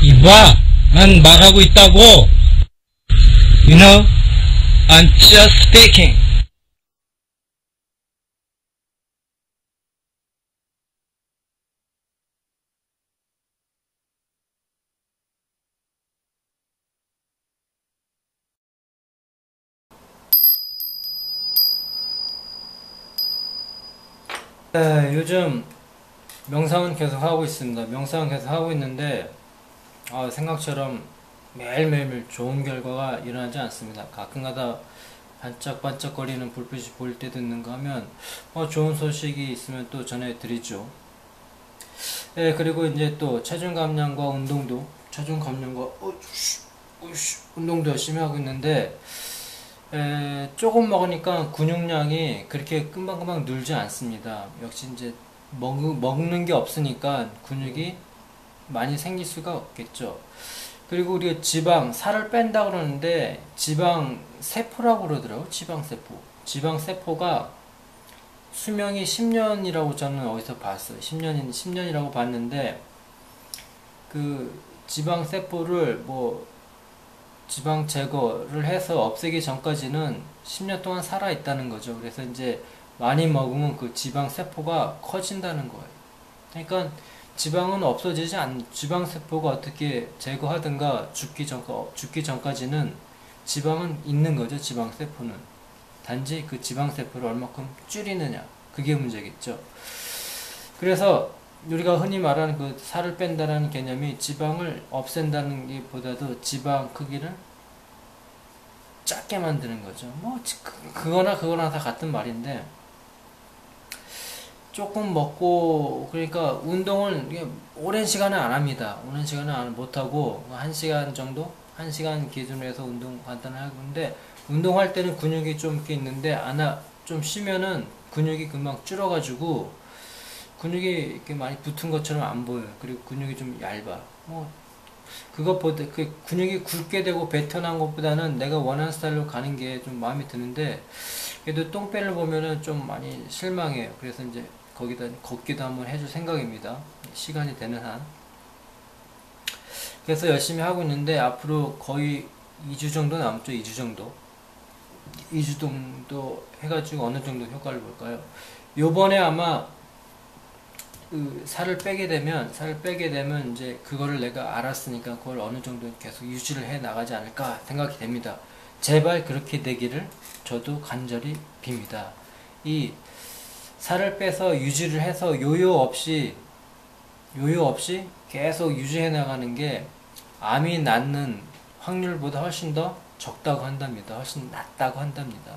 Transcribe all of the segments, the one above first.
이봐, 난 말하고 있다고. You know, I'm just speaking. 요즘 명상은 계속 하고 있습니다. 명상은 계속 하고 있는데 생각처럼 매일매일 좋은 결과가 일어나지 않습니다. 가끔가다 반짝반짝거리는 불빛이 보일 때도 있는가 하면 좋은 소식이 있으면 또 전해드리죠. 그리고 이제 또 체중 감량과 운동도 열심히 하고 있는데 조금 먹으니까 근육량이 그렇게 금방금방 늘지 않습니다. 역시 이제 먹는 게 없으니까 근육이 많이 생길 수가 없겠죠. 그리고 우리가 살을 뺀다 그러는데 지방 세포라고 그러더라고요. 지방 세포가 수명이 10년이라고 저는 어디서 봤어요. 10년이라고 봤는데 그 지방 세포를 지방 제거를 해서 없애기 전까지는 10년 동안 살아 있다는 거죠. 그래서 이제 많이 먹으면 그 지방 세포가 커진다는 거예요. 그러니까 지방은 지방 세포가 어떻게 제거하든가 죽기 전까지는 지방은 있는 거죠. 지방 세포는. 단지 그 지방 세포를 얼마큼 줄이느냐. 그게 문제겠죠. 그래서 우리가 흔히 말하는 그 살을 뺀다라는 개념이 지방을 없앤다는 게 보다도 지방 크기를 작게 만드는 거죠. 그거나 다 같은 말인데, 조금 먹고, 그러니까 운동을 오랜 시간은 안 합니다. 오랜 시간은 못하고, 1시간 정도? 1시간 기준으로 해서 운동 간단하게 하는데, 운동할 때는 근육이 좀 이렇게 있는데, 좀 쉬면은 근육이 금방 줄어가지고, 근육이 이렇게 많이 붙은 것처럼 안 보여요. 그리고 근육이 좀 얇아. 그것보다, 그 근육이 굵게 되고 뱉어난 것보다는 내가 원하는 스타일로 가는 게 좀 마음에 드는데, 그래도 똥배를 보면은 좀 많이 실망해요. 그래서 이제 거기다 걷기도 한번 해줄 생각입니다. 시간이 되는 한. 그래서 열심히 하고 있는데, 앞으로 거의 2주 정도 남죠. 2주 정도. 2주 정도 해가지고 어느 정도 효과를 볼까요? 요번에 아마 살을 빼게 되면 이제 그거를 내가 알았으니까 그걸 어느 정도 계속 유지를 해 나가지 않을까 생각이 됩니다. 제발 그렇게 되기를 저도 간절히 빕니다. 이 살을 빼서 유지를 해서 요요 없이 계속 유지해 나가는 게 암이 낫는 확률보다 훨씬 더 적다고 한답니다. 훨씬 낫다고 한답니다.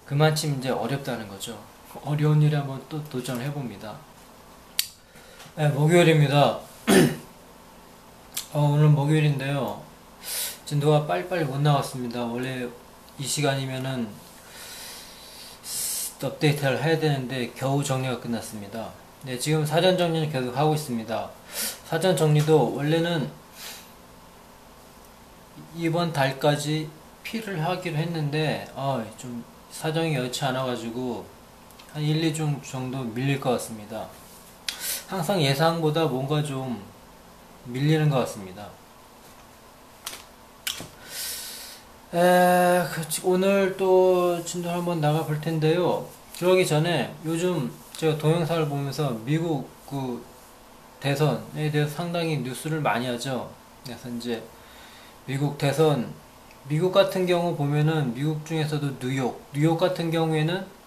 그만큼 이제 어렵다는 거죠. 어려운 일에 한번 또 도전을 해봅니다. 목요일입니다. 오늘 목요일인데요. 진도가 빨리빨리 못 나왔습니다. 원래 이 시간이면은 업데이트를 해야 되는데 겨우 정리가 끝났습니다. 네, 지금 사전 정리는 계속 하고 있습니다. 사전 정리도 원래는 이번 달까지 필을 하기로 했는데 좀 사정이 여의치 않아가지고 한 1, 2주 정도 밀릴 것 같습니다. 항상 예상보다 뭔가 좀 밀리는 것 같습니다. 오늘 또 진도 한번 나가 볼 텐데요. 그러기 전에 요즘 제가 동영상을 보면서 미국 그 대선에 대해서 상당히 뉴스를 많이 하죠. 그래서 이제 미국 대선, 미국 같은 경우 보면은 미국 중에서도 뉴욕 같은 경우에는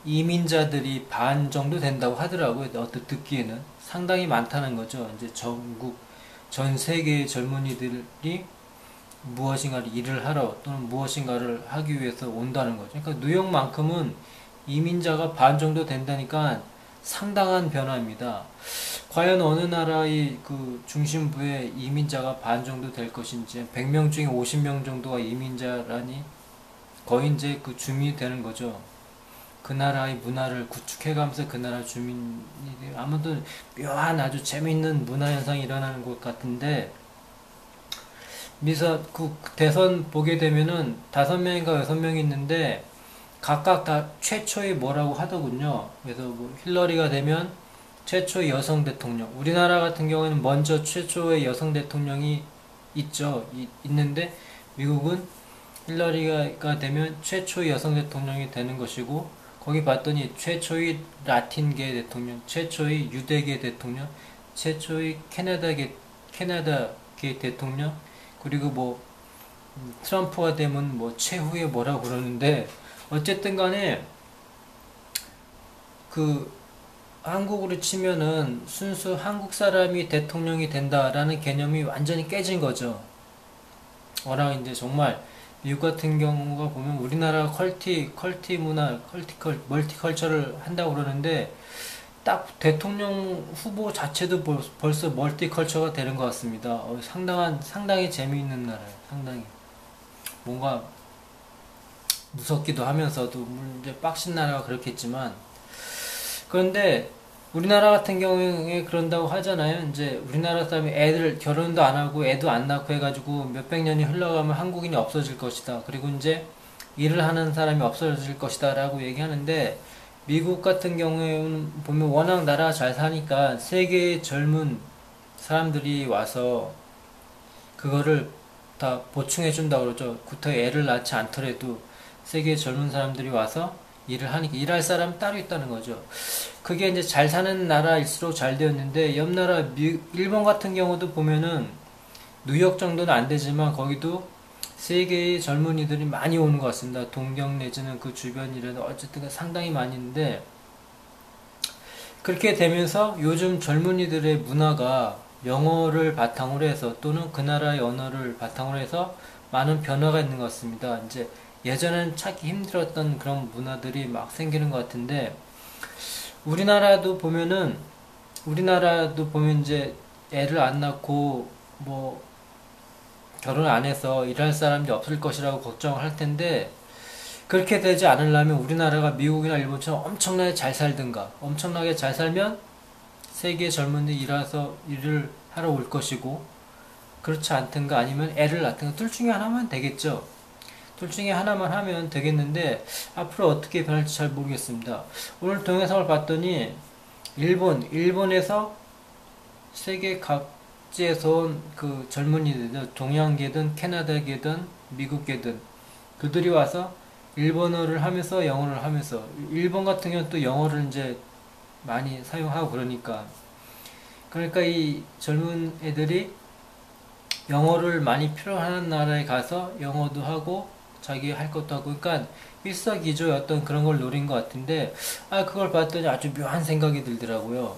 이민자들이 반 정도 된다고 하더라고요. 듣기에는 상당히 많다는 거죠. 이제 전 세계의 젊은이들이 무엇인가를 일을 하러 또는 무엇인가를 하기 위해서 온다는 거죠. 그러니까 뉴욕만큼은 이민자가 반 정도 된다니까 상당한 변화입니다. 과연 어느 나라의 그 중심부에 이민자가 반 정도 될 것인지, 100명 중에 50명 정도가 이민자라니 거의 이제 그 주민이 되는 거죠. 그 나라의 문화를 구축해가면서 그 나라 주민이 아무도 묘한 아주 재미있는 문화 현상이 일어나는 것 같은데, 그 대선 보게 되면은 5명인가 6명이 있는데 각각 다 최초의 뭐라고 하더군요. 그래서 힐러리가 되면 최초 여성 대통령. 우리나라 같은 경우에는 먼저 최초의 여성 대통령이 있죠. 있는데 미국은 힐러리가 되면 최초의 여성 대통령이 되는 것이고, 거기 봤더니 최초의 라틴계 대통령, 최초의 유대계 대통령, 최초의 캐나다계 대통령, 그리고 뭐 트럼프가 되면 뭐 최후의 뭐라고 그러는데, 어쨌든 간에 그 한국으로 치면은 순수 한국 사람이 대통령이 된다라는 개념이 완전히 깨진 거죠. 워낙 이제 정말 미국 같은 경우가 보면 우리나라 컬티 문화, 멀티컬처를 한다고 그러는데, 딱 대통령 후보 자체도 벌써 멀티컬처가 되는 것 같습니다. 상당히 재미있는 나라예요. 상당히. 뭔가 무섭기도 하면서도, 물론 이제 빡신 나라가 그렇겠지만, 그런데 우리나라 같은 경우에 그런다고 하잖아요. 이제 우리나라 사람이 애들 결혼도 안 하고 애도 안 낳고 해가지고 몇백 년이 흘러가면 한국인이 없어질 것이다. 그리고 이제 일을 하는 사람이 없어질 것이다 라고 얘기하는데, 미국 같은 경우에는 보면 워낙 나라가 잘 사니까 세계의 젊은 사람들이 와서 그거를 다 보충해 준다고 그러죠. 구태 애를 낳지 않더라도 세계의 젊은 사람들이 와서 일을 하니까 일할 사람 따로 있다는 거죠. 그게 이제 잘 사는 나라일수록 잘 되었는데, 옆 나라 일본 같은 경우도 보면은 뉴욕 정도는 안 되지만 거기도 세계의 젊은이들이 많이 오는 것 같습니다. 동경 내지는 그 주변이라도 어쨌든 상당히 많이 있는데, 그렇게 되면서 요즘 젊은이들의 문화가 영어를 바탕으로 해서 또는 그 나라의 언어를 바탕으로 해서 많은 변화가 있는 것 같습니다. 이제 예전엔 찾기 힘들었던 그런 문화들이 막 생기는 것 같은데, 우리나라도 보면 이제 애를 안 낳고 뭐 결혼 안 해서 일할 사람이 없을 것이라고 걱정을 할 텐데, 그렇게 되지 않으려면 우리나라가 미국이나 일본처럼 엄청나게 잘 살든가, 엄청나게 잘 살면 세계 젊은이들이 일을 하러 올 것이고, 그렇지 않든가 아니면 애를 낳든가 둘 중에 하나만 되겠죠. 둘 중에 하나만 하면 되겠는데, 앞으로 어떻게 변할지 잘 모르겠습니다. 오늘 동영상을 봤더니 일본에서 세계 각지에서 온 그 젊은이들, 동양계든 캐나다계든 미국계든 그들이 와서 일본어를 하면서 영어를 하면서, 일본 같은 경우는 또 영어를 이제 많이 사용하고 그러니까 이 젊은 애들이 영어를 많이 필요하는 나라에 가서 영어도 하고 자기 할 것도 하고, 그러니까 일석이조의 어떤 그런 걸 노린 것 같은데, 그걸 봤더니 아주 묘한 생각이 들더라고요.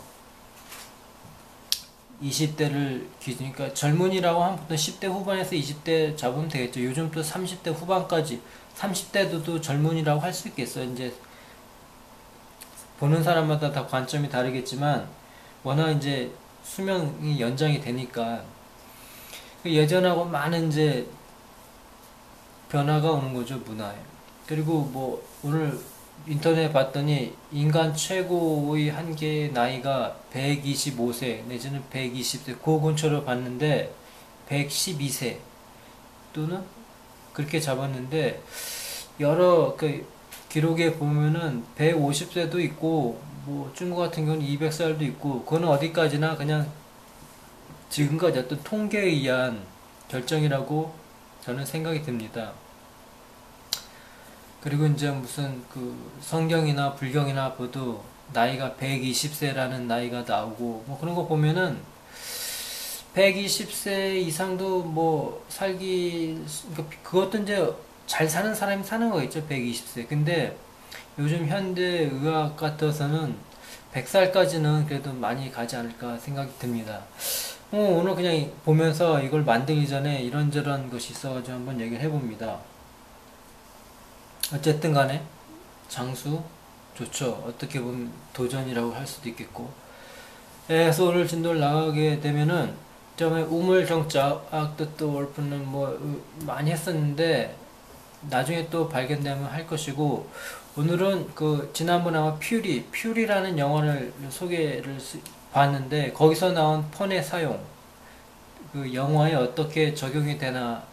20대를 기준, 그러니까 젊은이라고 하면 보통 10대 후반에서 20대 잡으면 되겠죠. 요즘 또 30대 후반까지, 30대도 젊은이라고 할 수 있겠어요. 이제 보는 사람마다 다 관점이 다르겠지만, 워낙 이제 수명이 연장이 되니까 예전하고 많은 이제 변화가 오는 거죠, 문화에. 그리고 뭐 오늘 인터넷 봤더니 인간 최고의 한계 나이가 125세 내지는 120세, 그 근처로 봤는데 112세 또는 그렇게 잡았는데, 여러 그 기록에 보면은 150세도 있고, 뭐 중국 같은 경우는 200살도 있고, 그거는 어디까지나 그냥 지금까지 어떤 통계에 의한 결정이라고 저는 생각이 듭니다. 그리고 이제 무슨 그 성경이나 불경이나 봐도 나이가 120세라는 나이가 나오고, 뭐 그런 거 보면은 120세 이상도 뭐 그러니까 그것도 이제 잘 사는 사람이 사는 거겠죠, 120세. 근데 요즘 현대 의학 같아서는 100살까지는 그래도 많이 가지 않을까 생각이 듭니다. 오늘 그냥 보면서 이걸 만들기 전에 이런저런 것이 있어가지고 한번 얘기를 해봅니다. 어쨌든 간에 장수 좋죠. 어떻게 보면 도전이라고 할 수도 있겠고. 그래서 오늘 진도를 나가게 되면은 처음에 우물정자, 뜻도 월프는 뭐 많이 했었는데 나중에 또 발견되면 할 것이고, 오늘은 그 지난번에 아마 퓨리라는 영화를 소개를 봤는데, 거기서 나온 펀의 사용, 그 영화에 어떻게 적용이 되나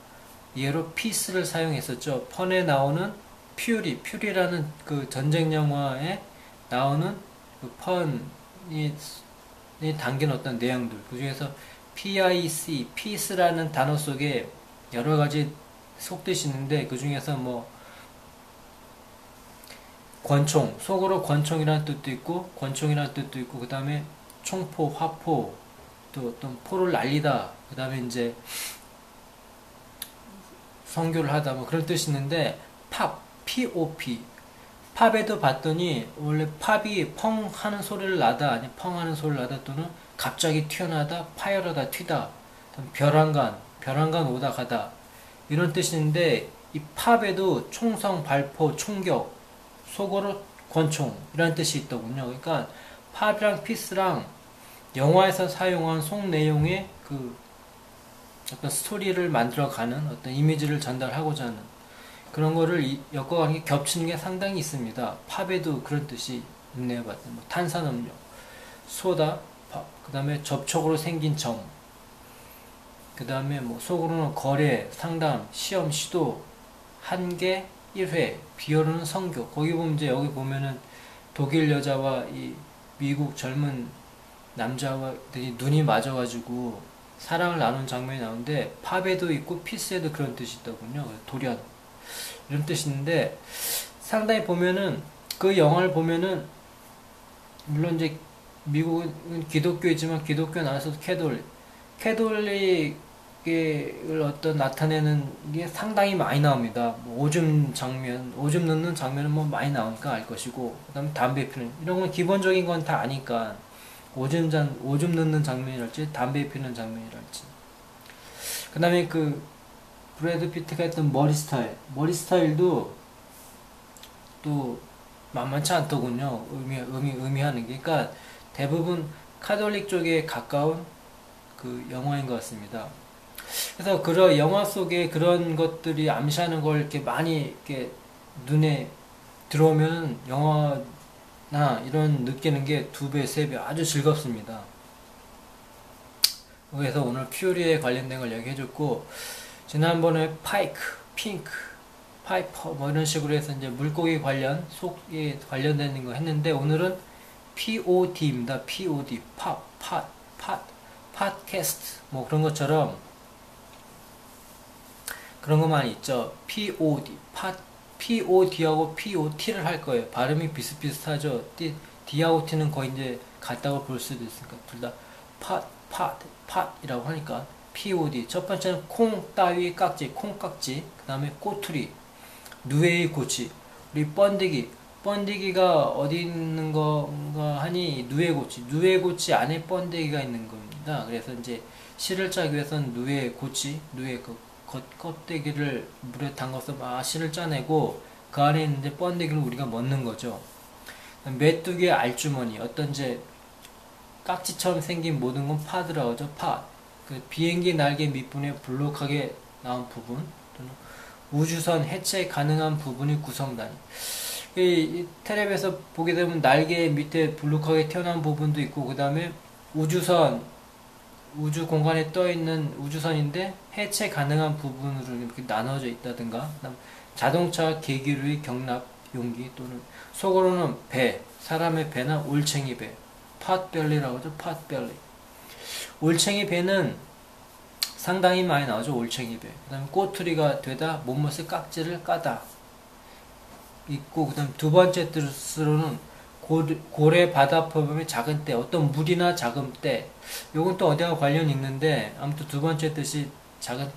예로 피스를 사용했었죠. 펀에 나오는 퓨리라는 그 전쟁 영화에 나오는 그 펀이 담긴 어떤 내용들, 그 중에서 PIC, peace라는 단어 속에 여러 가지 속뜻이 있는데, 그 중에서 뭐 권총, 속어로 권총이라는 뜻도 있고, 권총이라는 뜻도 있고, 그 다음에 총포, 화포, 또 어떤 포를 날리다, 그 다음에 이제 선교를 하다, 뭐 그런 뜻이 있는데, 팝, POP. 팝에도 봤더니, 원래 팝이 펑 하는 소리를 나다, 아니 펑 하는 소리를 나다, 또는 갑자기 튀어나다, 파열하다, 튀다, 벼랑간 오다 가다, 이런 뜻인데, 이 팝에도 총성, 발포, 총격, 속어로 권총, 이런 뜻이 있더군요. 그러니까, 팝이랑 피스랑 영화에서 사용한 속 내용의 그 어떤 스토리를 만들어가는 어떤 이미지를 전달하고자 하는 그런 거를 엮어가는 게 겹치는 게 상당히 있습니다. 팝에도 그런 뜻이 있네요. 뭐 탄산음료, 소다, 팝, 그 다음에 접촉으로 생긴 점, 그 다음에 뭐 속으로는 거래, 상담, 시험, 시도, 한계, 1회, 비오르는 성교. 거기 보면 이제 여기 보면은 독일 여자와 이 미국 젊은 남자들이 눈이 맞아가지고 사랑을 나눈 장면이 나오는데, 팝에도 있고 피스에도 그런 뜻이 있더군요. 돌연 이런 뜻이 있는데, 상당히 보면은 그 영화를 보면은 물론 이제 미국은 기독교이지만 기독교 나와서 캐톨릭을 어떤 나타내는 게 상당히 많이 나옵니다. 뭐 오줌 장면, 오줌 넣는 장면은 뭐 많이 나오니까 알 것이고, 그다음에 담배 피는 이런 건 기본적인 건 다 아니까, 오줌 넣는 장면이랄지 담배 피는 장면이랄지, 그 다음에 그 브래드 피트가 했던 머리 스타일도 또 만만치 않더군요. 의미하는 게. 그러니까 대부분 카톨릭 쪽에 가까운 그 영화인 것 같습니다. 그래서 그런 영화 속에 그런 것들이 암시하는 걸 이렇게 많이 이렇게 눈에 들어오면 영화나 이런 느끼는 게 2배, 3배 아주 즐겁습니다. 그래서 오늘 퓨리에 관련된 걸 얘기해줬고, 지난번에 파이크, 핑크, 파이퍼 뭐 이런 식으로 해서 이제 물고기 관련, 속에 관련된 거 했는데, 오늘은 POD입니다. POD, 팟캐스트 뭐 그런 것처럼 그런 것만 있죠. POD, POD하고 POT를 할 거예요. 발음이 비슷비슷하죠. D하고 T는 거의 이제 같다고 볼 수도 있으니까 둘 다 팟이라고 하니까 POD. 첫 번째는 콩 따위 깍지, 콩깍지. 그 다음에 꼬투리, 누에의 고치. 우리 번데기가 어디 있는 건가 하니 누에고치 안에 번데기가 있는 겁니다. 그래서 이제 실을 짜기 위해서는 누에 그 껍데기를 물에 담가서 막 실을 짜내고, 그 안에 있는 이제 번데기를 우리가 먹는 거죠. 메뚜기의 알주머니, 어떤 이제 깍지처럼 생긴 모든 건 파드라고 하죠. 그 비행기 날개 밑부분에 볼록하게 나온 부분, 또는 우주선 해체 가능한 부분이 구성단위. 이 텔레비에서 보게 되면 날개 밑에 볼록하게 튀어나온 부분도 있고, 그 다음에 우주 공간에 떠 있는 우주선인데 해체 가능한 부분으로 이렇게 나눠져 있다든가, 자동차 계기류의 경납 용기, 또는 속어로는 배, 사람의 배나 올챙이 배, 팟벨리라고 하죠. 팟벨리. 올챙이 배는 상당히 많이 나오죠. 올챙이 배. 그 다음에 꼬투리가 되다, 못못의 깍지를 까다 있고, 그 다음 두 번째 뜻으로는 고래 바다 표범의 작은 때, 어떤 물이나 작은 때. 요건 또 어디와 관련이 있는데, 아무튼 두 번째 뜻이 작은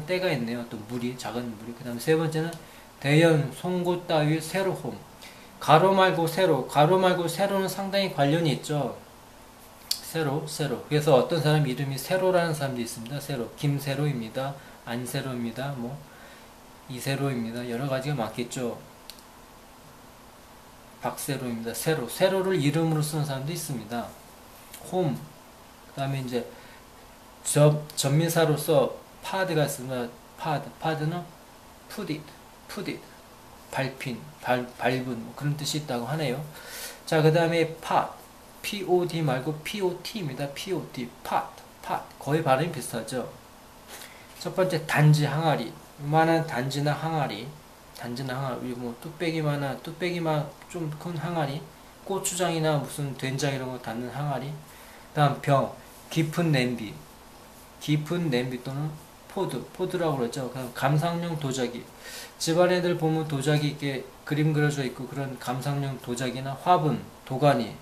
때가 있네요. 또 작은 물이. 그 다음에 세 번째는 대연, 송곳 따위, 세로홈. 가로 말고 세로는 상당히 관련이 있죠. 세로. 그래서 어떤 사람 이름이 세로라는 사람도 있습니다. 세로. 김세로입니다. 안세로입니다. 뭐 이세로입니다. 여러 가지가 많겠죠. 박세로입니다. 세로를 이름으로 쓰는 사람도 있습니다. 홈. 그 다음에 이제 전민사로서 파드가 있습니다. 파드는 put it. 밟은 뭐 그런 뜻이 있다고 하네요. 자, 그 다음에 POD 말고 POT입니다. POT, 거의 발음이 비슷하죠. 첫 번째 단지, 항아리. 요만한 단지나 항아리, 우리 뭐 뚝배기만 좀 큰 항아리, 고추장이나 무슨 된장 이런 거 담는 항아리. 다음 병, 깊은 냄비. 깊은 냄비 또는 포드라고 그러죠. 감상용 도자기. 집안 애들 보면 도자기 이렇게 그림 그려져 있고 그런 감상용 도자기나 화분, 도가니,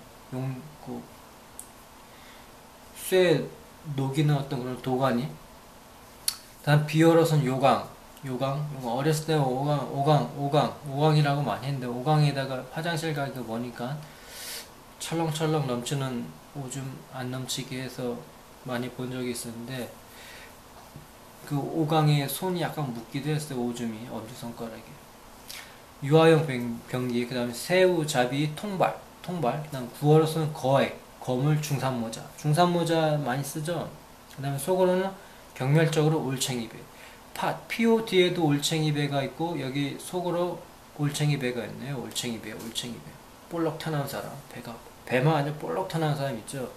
쇠 녹이는 어떤 그런 도가니. 다음 비어로선 요강. 어렸을 때 오강이라고 많이 했는데 오강에다가 화장실 가기가 뭐니까 철렁철렁 넘치는 오줌 안 넘치게 해서 많이 본 적이 있었는데 그 오강에 손이 약간 묻기도 했어요. 오줌이 엄지손가락에. 유아용 변기, 그 다음에 새우, 잡이, 통발, 그 다음 구어로서는 거물, 중산모자 많이 쓰죠. 그 다음에 속어로는 경멸적으로 올챙이배, PO 뒤에도 올챙이배가 있고 여기 속어로 올챙이배가 있네요. 올챙이배. 볼록 튀어나온 사람, 배만 아주 볼록 튀어나온 사람 있죠.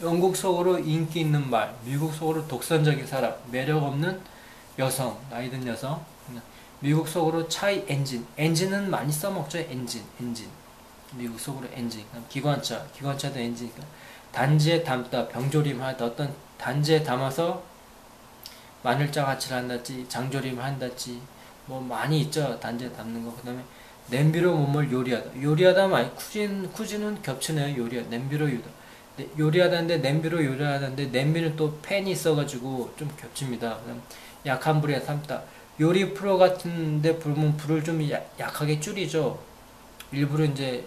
영국 속으로 인기 있는 말, 미국 속으로 독선적인 사람, 매력 없는 여성, 나이 든 여성. 미국 속으로 차이 엔진은 많이 써먹죠. 엔진. 미국 속으로 엔진. 기관차도 엔진이니까. 단지에 담다, 병조림하다. 어떤 단지에 담아서 마늘장아찌를 한다지, 장조림을 한다지, 뭐 많이 있죠. 단지에 담는 거. 그 다음에 냄비로 몸을 요리하다 많이 쿠진은 겹치네요. 냄비로 요리하다는데 냄비로 요리하다는데 냄비는 또 팬이 있어가지고 좀 겹칩니다. 그다음 약한 불에 삶다. 요리 프로 같은데 보면 불을 좀 약하게 줄이죠. 일부러 이제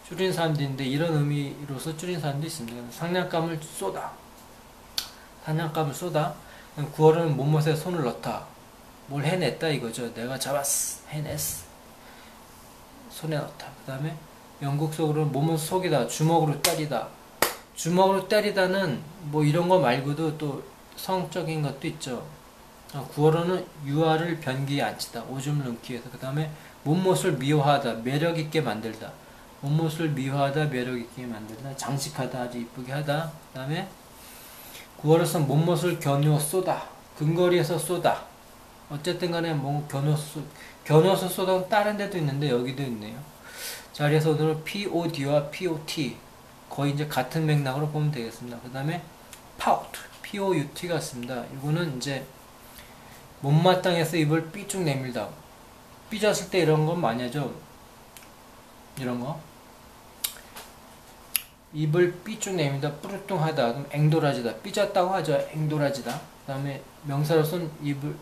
줄인 사람도 있는데 이런 의미로서 줄인 사람도 있습니다. 상냥감을 쏟아. 구어로는 못못에 손을 넣다. 뭘 해냈다 이거죠. 내가 잡았어. 해냈어. 손에 넣다. 그 다음에 영국 속으로는 몸을 속이다. 주먹으로 때리다. 주먹으로 때리다는 뭐 이런 거 말고도 또 성적인 것도 있죠. 구어로는 유아를 변기에 앉히다. 오줌을 넣기 위해서. 그 다음에 몸못을 미화하다. 매력있게 만들다. 장식하다. 아주 이쁘게 하다. 그 다음에 구어로서는 몸못을 겨누어 쏘다. 근거리에서 쏘다. 어쨌든 간에 뭐 겨누어서 쏘다 다른 데도 있는데 여기도 있네요. 자, 그래서 오늘은 POD와 POT 거의 이제 같은 맥락으로 보면 되겠습니다. 그 다음에 POUT가 있습니다. 이거는 이제 못마땅해서 입을 삐쭉 내밀다. 삐졌을 때 이런 건 많이 하죠. 이런 거. 입을 삐쭉 내밀다, 뿌르뚱하다, 그럼 앵도라지다. 삐졌다고 하죠. 앵도라지다. 그 다음에 명사로서는 입을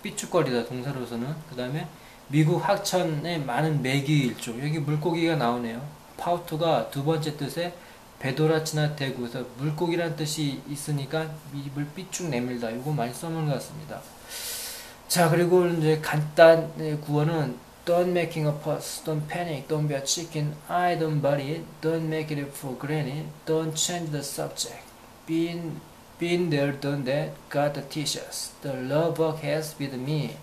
삐쭉거리다. 동사로서는. 그 다음에 미국 하천에 많은 메기일종. 여기 물고기가 나오네요. 파우트가 두 번째 뜻에 배도라치나 대구에서 물고기란 뜻이 있으니까 입을 삐쭉 내밀다. 이거 많이 써놓은 것 같습니다. 자, 그리고 이제 간단 구어는 Don't making a fuss, don't panic, don't be a chicken, I don't bury it, don't make it for granted, don't change the subject. Been there, done that, got the t-shirts. The love bug has with me.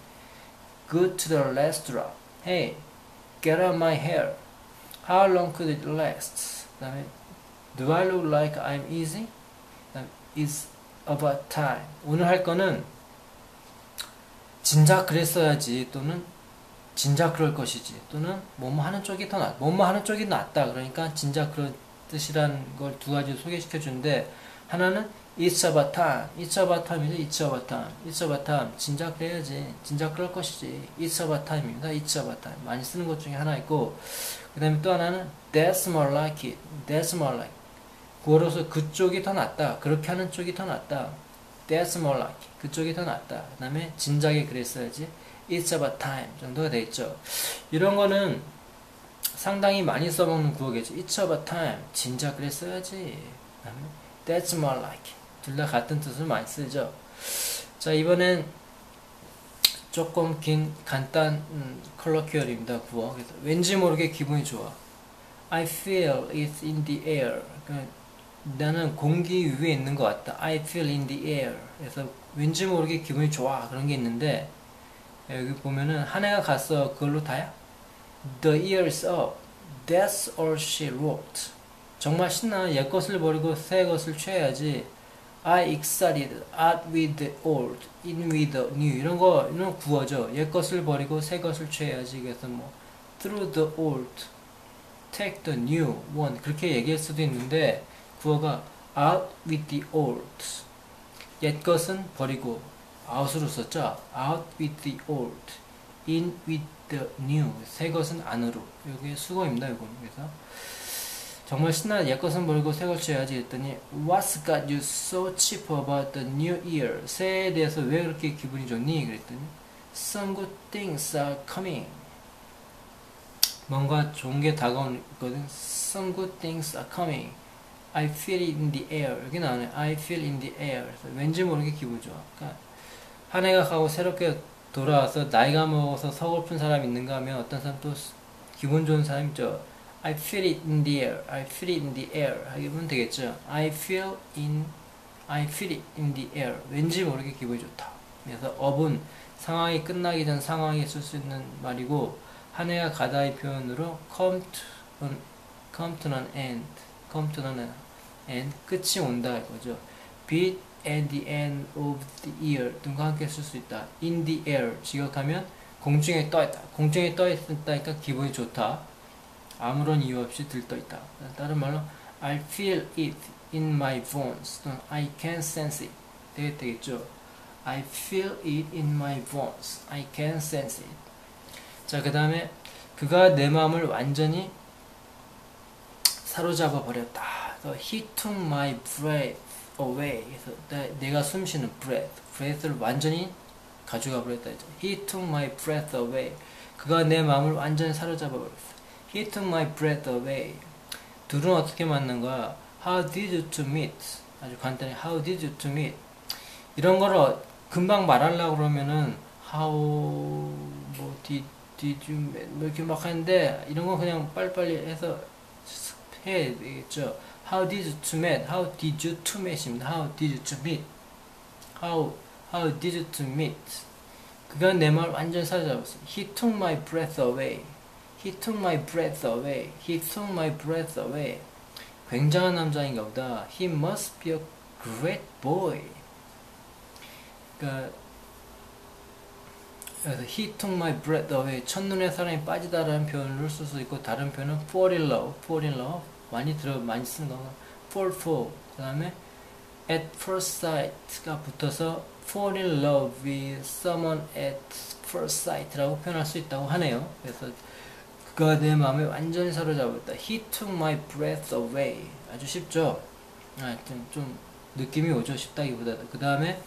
Good to the last drop. Hey, get out my hair. How long could it last? 그다음에 Do I look like I'm easy? It's about time. 오늘 할 거는 진작 그랬어야지 또는 진작 그럴 것이지 또는 뭐뭐 하는 쪽이 더 뭐뭐 하는 쪽이 낫다. 그러니까 진작 그런 뜻이라는 걸 두 가지 소개시켜 주는데 하나는 It's about time. It's about time이죠. It's about time. 진작 그래야지. 진작 그럴 것이지. It's about time입니다. It's about time. 많이 쓰는 것 중에 하나 있고 그 다음에 또 하나는 That's more like it. That's more like. 구어로서 그쪽이 더 낫다. 그렇게 하는 쪽이 더 낫다. That's more like it. 그쪽이 더 낫다. 그 다음에 진작에 그랬어야지. It's about time 정도가 되어있죠. 이런 거는 상당히 많이 써먹는 구어겠죠. It's about time. 진작 그랬어야지. 그 다음에 That's more like it. 둘 다 같은 뜻을 많이 쓰죠. 자, 이번엔 조금 긴 간단 컬러큐얼입니다. 구어. 그래서 왠지 모르게 기분이 좋아. I feel it's in the air. 그러니까 나는 공기 위에 있는 것 같다. I feel in the air. 그래서 왠지 모르게 기분이 좋아. 그런 게 있는데 여기 보면은 한 해가 갔어. 그걸로 다야? The year is up. That's all she wrote. 정말 신나. 옛 것을 버리고 새 것을 취해야지. I excited out with the old, in with the new. 이런 구어죠. 옛 것을 버리고 새 것을 취해야지. 그래서 뭐 through the old, take the new one. 그렇게 얘기할 수도 있는데 구어가 out with the old. 옛 것은 버리고 out으로 썼죠. out with the old, in with the new. 새 것은 안으로. 이게 수거입니다. 이건 그래서 정말 신나. 옛 것은 버리고 새 것을 해야지 했더니 What's got you so cheap about the new year? 새해에 대해서 왜 그렇게 기분이 좋니? 그랬더니 Some good things are coming. 뭔가 좋은 게 다가오거든. Some good things are coming. I feel it in the air. 여기 나오네. I feel in the air. 그래서 왠지 모르게 기분 좋아. 그러니까 한 해가 가고 새롭게 돌아와서 나이가 먹어서 서글픈 사람 있는가 하면 어떤 사람 또 기분 좋은 사람 있죠. I feel it in the air. I feel it in the air. 하면 되겠죠. I feel it in the air. 왠지 모르게 기분이 좋다. 그래서 up은 상황이 끝나기 전 상황에 쓸 수 있는 말이고, 한 해가 가다의 표현으로 come to an end. come to an end. 끝이 온다 이거죠. be at the end of the year 등과 함께 쓸 수 있다. in the air 직역하면 공중에 떠 있다. 공중에 떠 있다니까 기분이 좋다. 아무런 이유 없이 들떠 있다. 다른 말로 I feel it in my bones. I can sense it. 되겠죠. I feel it in my bones. I can sense it. 자, 그 다음에 그가 내 마음을 완전히 사로잡아 버렸다. He took my breath away. 그래서 내가 숨쉬는 breath를 완전히 가져가 버렸다. He took my breath away. 그가 내 마음을 완전히 사로잡아 버렸어. He took my breath away. 둘은 어떻게 만난 거야? How did you two meet? 아주 간단히 How did you two meet? 이런 거를 금방 말하려고 그러면은 How did you meet? 뭐 이렇게 막 하는데 이런 거 그냥 빨리빨리 해서 해야 되겠죠. How did you two meet? How did you two meet입니다. How did you two meet? How did you two meet? 그가 내 말 완전 사로잡았어. He took my breath away. He took my breath away. He took my breath away. 굉장한 남자인가 보다. He must be a great boy. 그러니까 그래서 he took my breath away. 첫눈에 사랑이 빠지다라는 표현을 쓸 수 있고, 다른 표현은 fall in love 많이 쓰는 거가 fall for. 그 다음에 at first sight가 붙어서 fall in love with someone at first sight라고 표현할 수 있다고 하네요. 그래서 그가 내 마음에 완전히 사로잡았다. He took my breath away. 아주 쉽죠? 하여튼 좀 느낌이 오죠. 쉽다기보다. 그 다음에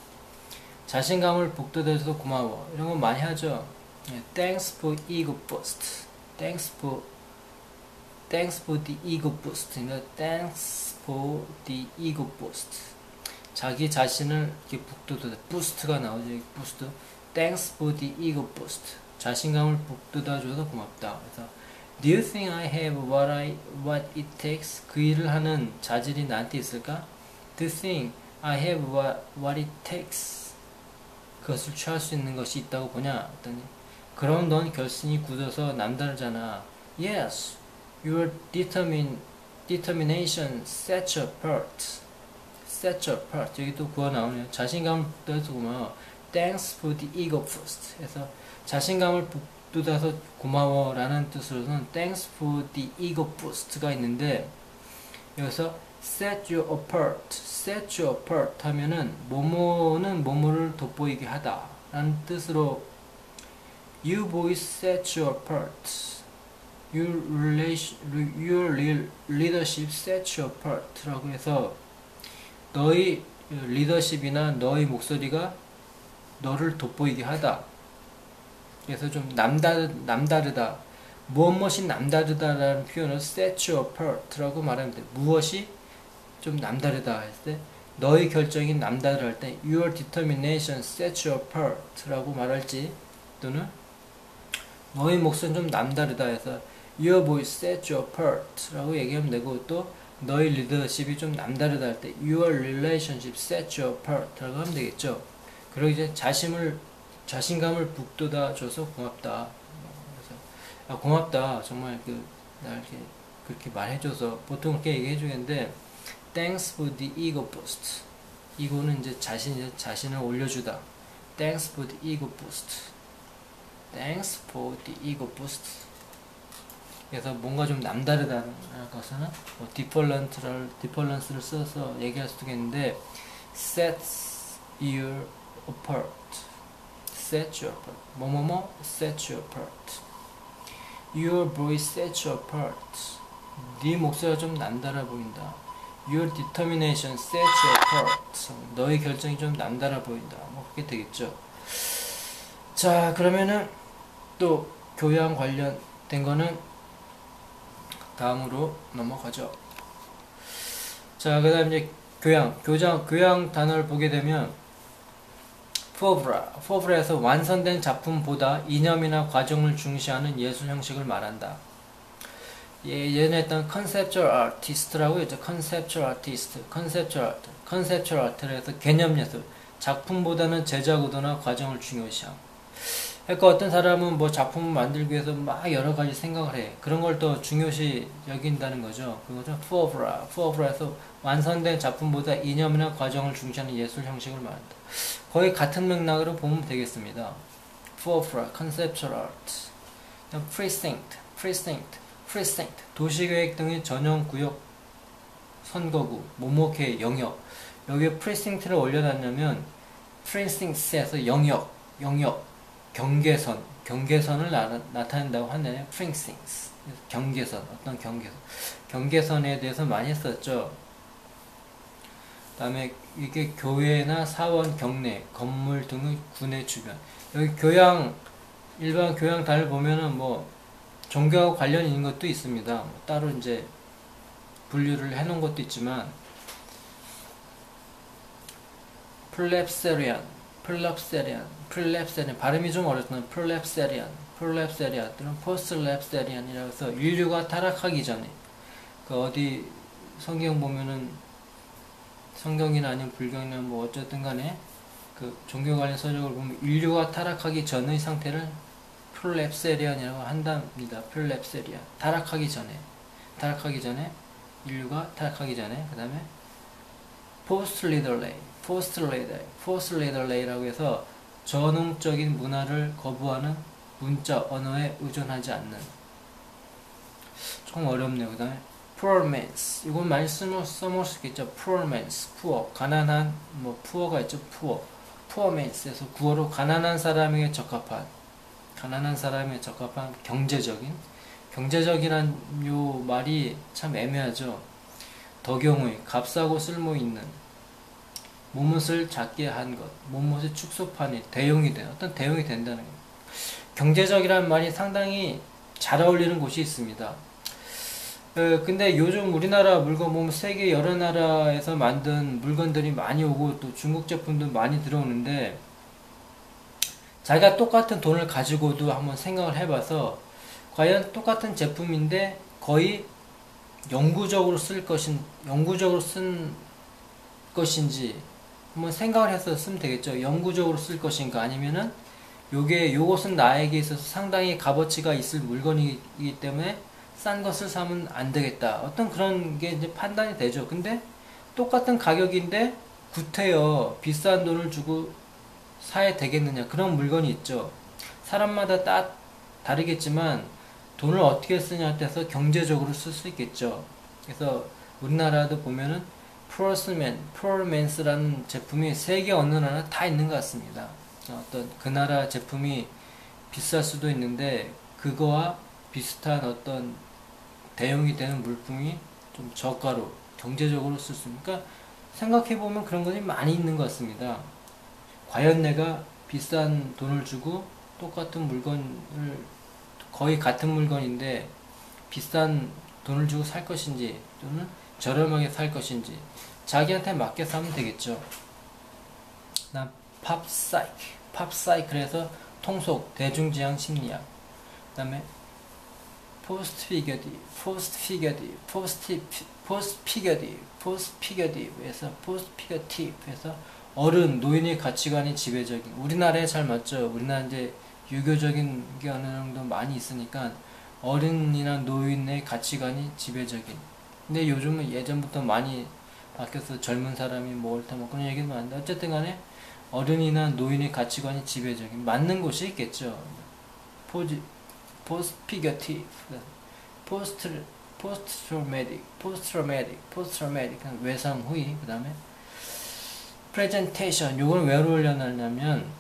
자신감을 북돋아줘서 고마워. 이런 거 많이 하죠. Thanks for ego boost. Thanks for the ego boost. 그러니까 thanks for the ego boost. 자기 자신을 이렇게 북돋아. boost가 나오죠. boost. Thanks for the ego boost. 자신감을 북돋아줘서 고맙다. 그래서 Do you think I have what it takes? 그 일을 하는 자질이 나한테 있을까? Do you think I have what it takes? 그것을 취할 수 있는 것이 있다고 보냐? 했더니 그럼 넌 결심이 굳어서 남다르잖아. Yes, your determination sets you apart. Sets you apart. 여기 또 구어 나오네요. 자신감을 북돋아서 고마워. Thanks for the ego boost. 그래서 자신감을 북돋아서 고마워라는 뜻으로는 Thanks for the ego boost가 있는데, 여기서 set you apart 하면은 뭐뭐는 뭐뭐를 돋보이게 하다 라는 뜻으로 You boys set you apart. Your leadership set you apart 라고 해서 너의 리더십이나 너의 목소리가 너를 돋보이게 하다. 그래서 좀 남다르다. 무엇이 남다르다라는 표현을 set you apart라고 말하면 돼. 무엇이 좀 남다르다 할 때, 너의 결정이 남다르다 할 때 your determination sets you apart라고 말할지, 또는 너의 몫은 좀 남다르다 해서 your voice sets you apart라고 얘기하면 되고, 또 너의 리더십이 좀 남다르다 할 때 your relationship sets you apart라고 하면 되겠죠. 그리고 이제 자신감을 북돋아줘서 고맙다. 그래서 고맙다. 정말 나 이렇게 그렇게 말해줘서 보통 그렇게 얘기해주겠는데, Thanks for the ego boost. 이거는 이제 자신을 올려주다. Thanks for the ego boost. Thanks for the ego boost. 그래서 뭔가 좀 남다르다는 것은 뭐 difference를 써서 얘기할 수도 있겠는데 sets you apart. set you apart. 뭐뭐뭐 set you apart. Your voice sets you apart. 네 목소리가 좀 남달라 보인다. Your determination sets you apart. 너의 결정이 좀 남달라 보인다. 뭐 그렇게 되겠죠. 자, 그러면은 또 교양 관련된 거는 다음으로 넘어가죠. 자, 그 다음 이제 교양 단어를 보게 되면 포브라에서 완성된 작품보다 이념이나 과정을 중시하는 예술 형식을 말한다. 예전에 했던 컨셉츄얼 아티스트라고 했죠. 컨셉츄얼 아트를 해서 개념 예술, 작품보다는 제작 의도나 과정을 중요시함. 그러니까 어떤 사람은 뭐 작품을 만들기 위해서 막 여러 가지 생각을 해. 그런 걸 더 중요시 여긴다는 거죠. 그거죠. 푸어브라에서 완성된 작품보다 이념이나 과정을 중시하는 예술 형식을 말한다. 거의 같은 맥락으로 보면 되겠습니다. 푸어브라, 컨셉츄얼 아트, 프리cinct, 도시계획 등의 전용구역, 선거구, 모모케 영역. 여기에 프리cinkt를 올려놨냐면 프리cinkt에서 영역, 경계선을 나타낸다고 하네요. precincts, 경계선, 어떤 경계선에 대해서 많이 했었죠. 다음에 이게 교회나 사원 경내, 건물 등의 군의 주변. 여기 일반 교양단을 보면은 뭐 종교하고 관련 있는 것도 있습니다. 뭐 따로 이제 분류를 해놓은 것도 있지만 플랩세리안 발음이 좀 어렵지만 플랩세리안 또는 포스트랩세리안이라고 해서 인류가 타락하기 전에 그 어디 성경 보면은 성경이나 아니면 불경이나 뭐 어쨌든 간에 그 종교 관련 서적을 보면 인류가 타락하기 전의 상태를 플랩세리안이라고 한답니다. 플랩세리안 타락하기 전에 인류가 타락하기 전에. 그 다음에 포스트레이더레이라고 해서 전홍적인 문화를 거부하는 문자 언어에 의존하지 않는. 조금 어렵네요. 그 다음에 poor man's, 이건 많이 써먹을 수 있겠죠. poor man's, poor, 가난한, 뭐 poor가 있죠. poor man's에서 구어로 가난한 사람에게 적합한 경제적이란 요 말이 참 애매하죠. 덕용의, 값싸고 쓸모 있는, 몸옷을 작게 한 것, 몸옷의 축소판이 어떤 대용이 된다는 것. 경제적이라는 말이 상당히 잘 어울리는 곳이 있습니다. 근데 요즘 우리나라 물건 보면 세계 여러 나라에서 만든 물건들이 많이 오고 또 중국 제품도 많이 들어오는데 자기가 똑같은 돈을 가지고도 한번 생각을 해봐서 과연 똑같은 제품인데 거의 영구적으로 쓴 것인지 한번 생각을 해서 쓰면 되겠죠. 영구적으로 쓸 것인가 아니면은 요것은 나에게 있어서 상당히 값어치가 있을 물건이기 때문에 싼 것을 사면 안 되겠다. 어떤 그런 게 이제 판단이 되죠. 근데 똑같은 가격인데 구태여 비싼 돈을 주고 사야 되겠느냐. 그런 물건이 있죠. 사람마다 다르겠지만 돈을 어떻게 쓰냐에 따라서 경제적으로 쓸 수 있겠죠. 그래서 우리나라도 보면은 poor man's라는 제품이 세계 어느 나라 다 있는 것 같습니다. 어떤 그 나라 제품이 비쌀 수도 있는데 그거와 비슷한 어떤 대용이 되는 물품이 좀 저가로 경제적으로 쓸 수 있으니까 생각해보면 그런 것이 많이 있는 것 같습니다. 과연 내가 비싼 돈을 주고 똑같은 물건을 거의 같은 물건인데 비싼 돈을 주고 살 것인지 또는 저렴하게 살 것인지 자기한테 맞게 사면 되겠죠. 난 팝사이클에서 통속, 대중지향 심리학. 그 다음에 포스트피겨티브에서 어른, 노인의 가치관이 지배적인. 우리나라에 잘 맞죠. 우리나라 이제 유교적인 게 어느 정도 많이 있으니까 어른이나 노인의 가치관이 지배적인. 근데 요즘은 예전부터 많이 바뀌어서 젊은 사람이 뭐 옳다 뭐 그런 얘기도 많은데 어쨌든 간에 어른이나 노인의 가치관이 지배적인 맞는 곳이 있겠죠. post-traumatic 외상 후이. 그 다음에 presentation, 요걸 왜 올려놨냐면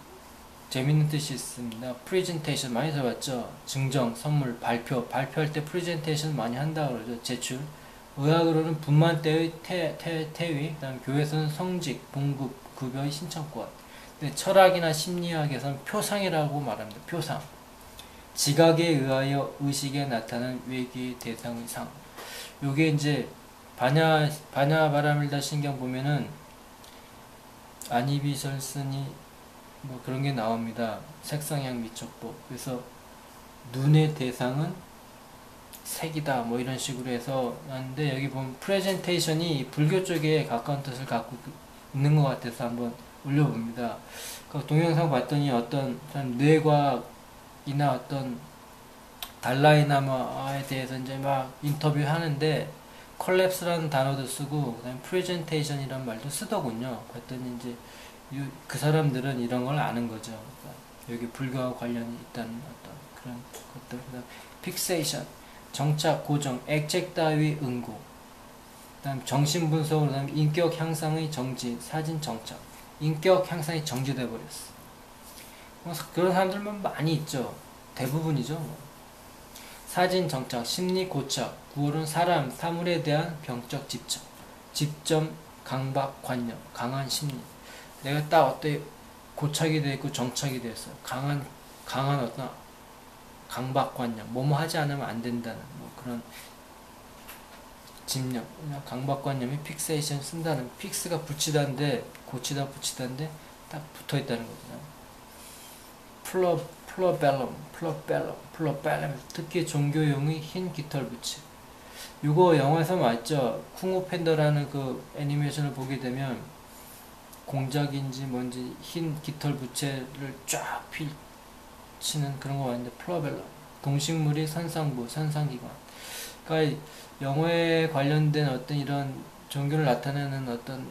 재밌는 뜻이 있습니다. presentation 많이 들어봤죠? 증정, 선물, 발표할 때 presentation 많이 한다고 그러죠. 제출. 의학으로는 분만 때의 태위, 그다음 교회에서는 성직, 봉급, 급여의 신청권. 근데 철학이나 심리학에서는 표상이라고 말합니다. 표상. 지각에 의하여 의식에 나타나는 외계의 대상의 상. 요게 이제 바냐바라밀다 신경 보면은 아니비설슨이 뭐 그런 게 나옵니다. 색상향 미촉법. 그래서 눈의 대상은 색이다 뭐 이런 식으로 해서 하는데, 여기 보면 프레젠테이션이 불교 쪽에 가까운 뜻을 갖고 있는 것 같아서 한번 올려봅니다. 그 동영상 봤더니 어떤 뇌과학이나 어떤 달라이라마에 대해서 이제 막 인터뷰 하는데 콜랩스라는 단어도 쓰고 그다음에 프레젠테이션이라는 말도 쓰더군요. 봤더니 이제 그 사람들은 이런 걸 아는 거죠. 그러니까 여기 불교와 관련이 있다는 어떤 그런 것들. 그다음 픽세이션, 정착, 고정, 액책 따위 응고. 그다음 정신 분석으로, 그다음 인격 향상의 정지, 사진 정착. 인격 향상이 정지돼 버렸어. 그런 사람들만 많이 있죠. 대부분이죠. 사진 정착, 심리 고착, 9월은 사람, 사물에 대한 병적 집착, 집점, 강박, 관념, 강한 심리. 내가 딱 어때 고착이 되어 있고 정착이 되었어요. 강한 어떤 강박관념, 뭐뭐 하지 않으면 안 된다는 뭐 그런 집념, 강박관념이 픽세이션 쓴다는, 픽스가 붙이다인데 붙이다인데 딱 붙어 있다는 거죠. 플로벨럼, 특히 종교용의 흰 깃털 부채. 이거 영화에서 맞죠? 쿵우 팬더라는 그 애니메이션을 보게 되면 공작인지 뭔지 흰 깃털 부채를 쫙 펼치는 그런 거 봤는데, 플로벨럼, 동식물이 선상부, 선상기관. 그러니까 영어에 관련된 어떤 이런 종교를 나타내는 어떤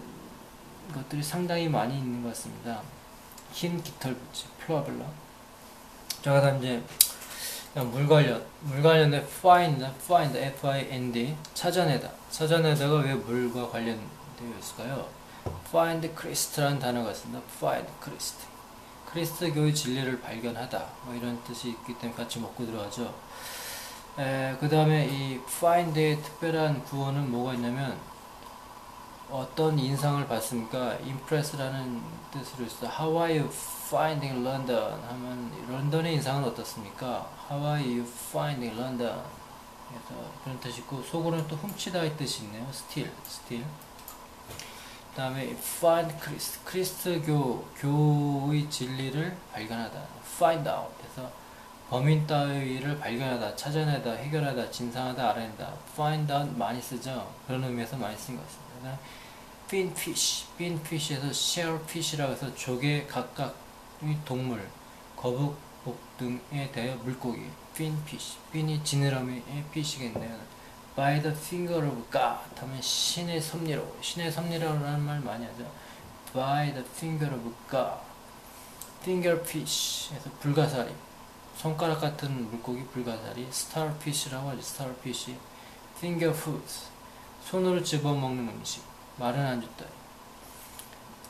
것들이 상당히 많이 있는 것 같습니다. 흰 깃털 부채, 플로벨럼. 자, 그다음 이제 물 관련된 find, F-I-N-D, 찾아내다가 왜 물과 관련되어 있을까요? find Christ라는 단어가 있습니다. find Christ, 그리스도교의 진리를 발견하다, 뭐 이런 뜻이 있기 때문에 같이 먹고 들어가죠. 그 다음에 이 find의 특별한 구어는 뭐가 있냐면, 어떤 인상을 봤습니까? impress라는 뜻으로 있어. How are you finding London? 하면 런던의 인상은 어떻습니까? How are you finding London? 그래서 그런 뜻이 있고, 속으로는 또 훔치다의 뜻이 있네요. steal. 그 다음에 find Christ, 교의 진리를 발견하다. find out. 그래서 범인 따위를 발견하다, 찾아내다, 해결하다, 진상하다, 알아낸다. find out 많이 쓰죠. 그런 의미에서 많이 쓴 것 같습니다. finfish에서 shellfish라고 해서 조개 각각의 동물, 거북, 복 등에 대하여 물고기. finfish, fin이 지느러미의 fish겠네요. by the finger of God 하면 신의 섭리로, 신의 섭리로라는 말 많이 하죠. by the finger of God. fingerfish 에서 불가사리, 손가락 같은 물고기 불가사리. starfish라고 하죠. starfish. fingerfood, 손으로 집어먹는 음식, 마른 안주 따위.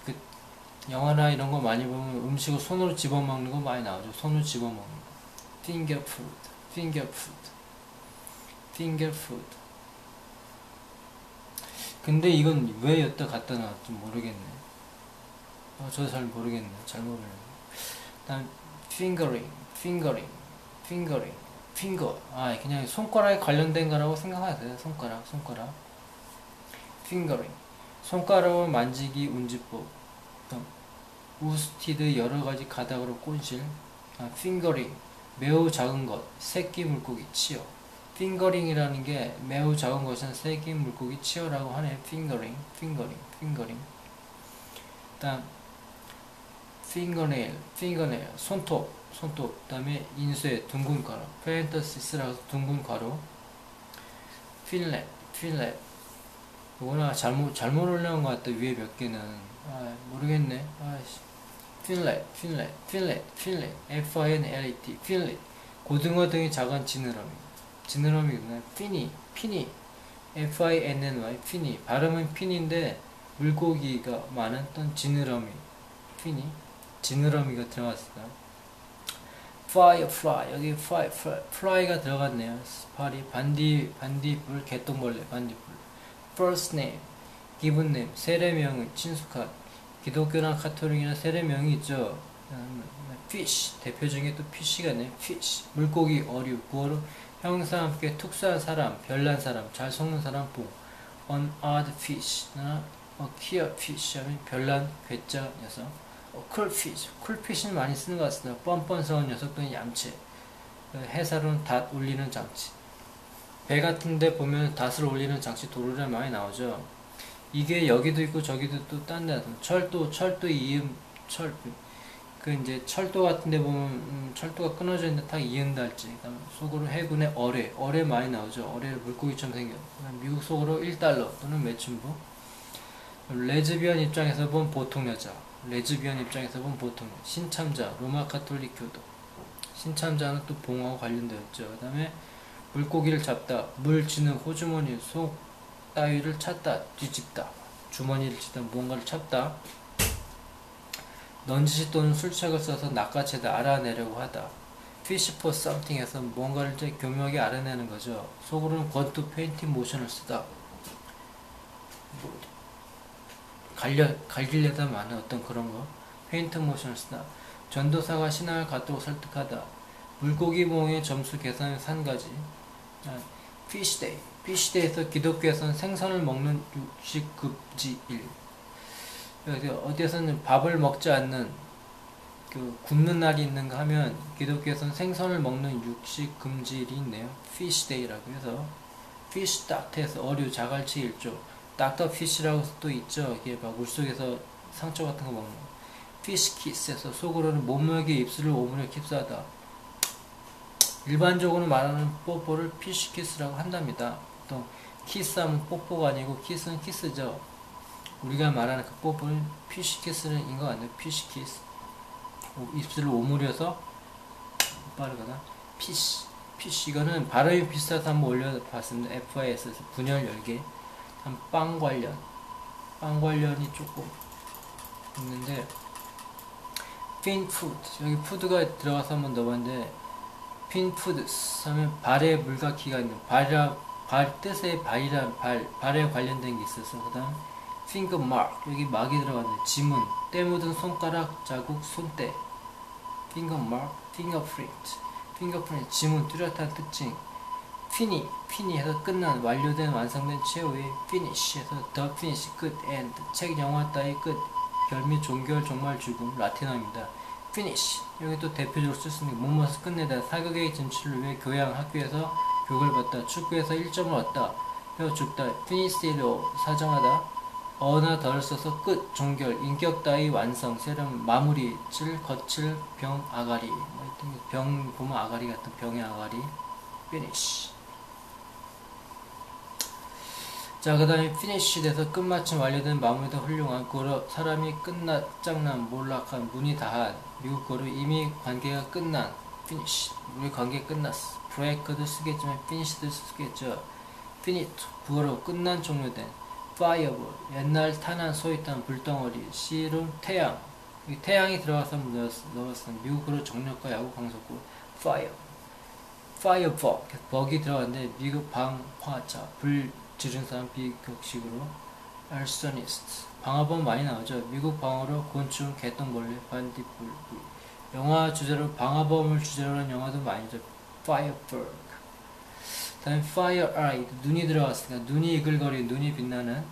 그 영화나 이런 거 많이 보면 음식을 손으로 집어먹는 거 많이 나오죠. 손으로 집어먹는 거. fingerfood. 근데 이건 왜 여기다 갖다 놨지 모르겠네. 저도 잘 모르겠네. 잘 모르겠네. 다음 fingering. 그냥 손가락에 관련된 거라고 생각하세요. 손가락. fingering. 손가락을 만지기 운지법. 우스티드 여러가지 가닥으로 꼰실. fingering. 매우 작은 것. 새끼 물고기 치어. 핑거링이라는 게 매우 작은 것은 새끼 물고기 치어라고 하네. fingering. 다음 fingernail, 손톱. 그 다음에 인쇄, 둥근 괄호. parenthesis라고 해서 둥근 괄호. fillet. 이거나 잘못 올려놓은 것 같다. 위에 몇 개는 모르겠네. fillet, F-I-N-L-E-T, fillet. 고등어 등의 작은 지느러미. 지느러미구나. 피니, F-I-N-N-Y, 피니. 발음은 피니인데 물고기가 많은 어떤 지느러미, 피니, 지느러미가 들어갔어요. firefly, 여기 fly가 들어갔네요. 반딧불, 개똥벌레, 반딧불. first name, given name, 세례명의 친숙한. 기독교나 카톨릭이나 세례명이 있죠. fish, 대표 중에 또 fish가 있네요. fish, 물고기, 어류, 구어로 형사와 함께 특수한 사람, 별난 사람, 잘 속는 사람, 봉. an odd fish, a queer fish 하면 별난 괴짜 녀석. cool fish는 많이 쓰는 것 같습니다. 뻔뻔스러운 녀석 또는 얌체. 해사로는 닷 올리는 장치. 배 같은데 보면 닷을 올리는 장치 도로에 많이 나오죠. 이게 여기도 있고 저기도 또 딴 데 철도 이음 철. 그 이제 철도 같은데 보면 철도가 끊어져 있는데 딱 이은달지. 그다음 속으로 해군의 어뢰 많이 나오죠. 어뢰 물고기처럼 생겨. 미국 속으로 1달러 또는 매춘부. 레즈비언 입장에서 본 보통 여자. 레즈비언 입장에서 본 보통 여자. 신참자, 로마 카톨릭 교도. 신참자는 또 봉하고 관련되었죠. 그 다음에 물고기를 잡다, 물 지능, 호주머니, 속 따위를 찾다, 뒤집다. 주머니를 찢다, 무언가를 찾다. 넌지시 또는 술책을 써서 낚아채다, 알아내려고 하다. fish for something 해서 뭔가를 이제 교묘하게 알아내는 거죠. 속으로는 권투, 페인팅 모션을 쓰다. 갈기려다 많은 어떤 그런 거. 페인트 모션을 쓰다. 전도사가 신앙을 갖도록 설득하다. 물고기 모형의 점수 계산의 한 가지. 피시데이. 피시데이에서 기독교에서는 생선을 먹는 육식급지일. 어디에서는 밥을 먹지 않는 그 굶는 날이 있는가 하면 기독교에서는 생선을 먹는 육식금지일이 있네요. 피시데이라고 해서 피시 닥터에서 어류, 자갈치 일조. 닥터 피시라고 또 있죠. 이게 막 물속에서 상처 같은 거 먹는 거. 피시 키스에서 속으로는 몸무게 입술을 오므려 킵스하다. 일반적으로 말하는 뽀뽀를 피시 키스라고 한답니다. 또 키스하면 뽀뽀가 아니고 키스는 키스죠. 우리가 말하는 그 뽀뽀는 피시 키스는 인것 같네요. 피시 키스. 입술을 오므려서 빠르거나 피시. 이거는 발음이 비슷해서 한번 올려봤습니다. FIS에서 분열 열개. 빵 관련이 조금 있는데 fin food, 여기 푸드가 들어가서 한번 넣어봤는데 fin foods 하면 발에 물각기가 있는 발 뜻의 발에 관련된 게 있어서 그 다음 finger mark, 여기 막이 들어갔네. 지문, 때 묻은 손가락 자국, 손때. finger mark, fingerprint, 지문, 뚜렷한 특징. 피니 해서 끝난, 완료된, 완성된 최후의 finish 해서 the finish, 끝, end. 책, 영화 따위 끝. 결미, 종결, 종말, 죽음. 라틴어입니다. finish, 여기 또 대표적으로 쓸 수 있는 뭐뭐서 끝내다. 사교계의 진출을 위해 교양, 학교에서 교육을 받다. 축구에서 1점을 얻다. 혀 죽다. finish로 사정하다. 어나 더를 써서 끝, 종결, 인격 따위 완성, 세련, 마무리, 거칠, 병, 아가리. 병 보면 아가리 같은 병의 아가리. finish. 자, 그 다음에 finish 돼서 끝마침 완료된, 마무리된, 훌륭한. 그로 사람이 끝장난, 몰락한, 문이 다한. 미국 거로 이미 관계가 끝난. finish. 우리 관계 끝났어. break도 쓰겠지만 finish도 쓰겠죠. finito. 부어로 끝난, 종료된. fireball. 옛날 탄환, 소위탄, 불덩어리. 씨름, 태양. 이 태양이 들어가서 넣었어. 미국으로 정력과 야구 강속구. fireball. 벅이 들어갔는데 미국 방화자. 불 지른 사람 비격식으로. arsonist. 방화범 많이 나오죠. 미국 방어로 곤충, 개똥벌레, 반딧불. 영화 주제로 방화범을 주제로 하는 영화도 많이 있죠. fireberg. 다음에 fire-eyed. 눈이 들어갔으니까 눈이 이글거리는, 눈이 빛나는.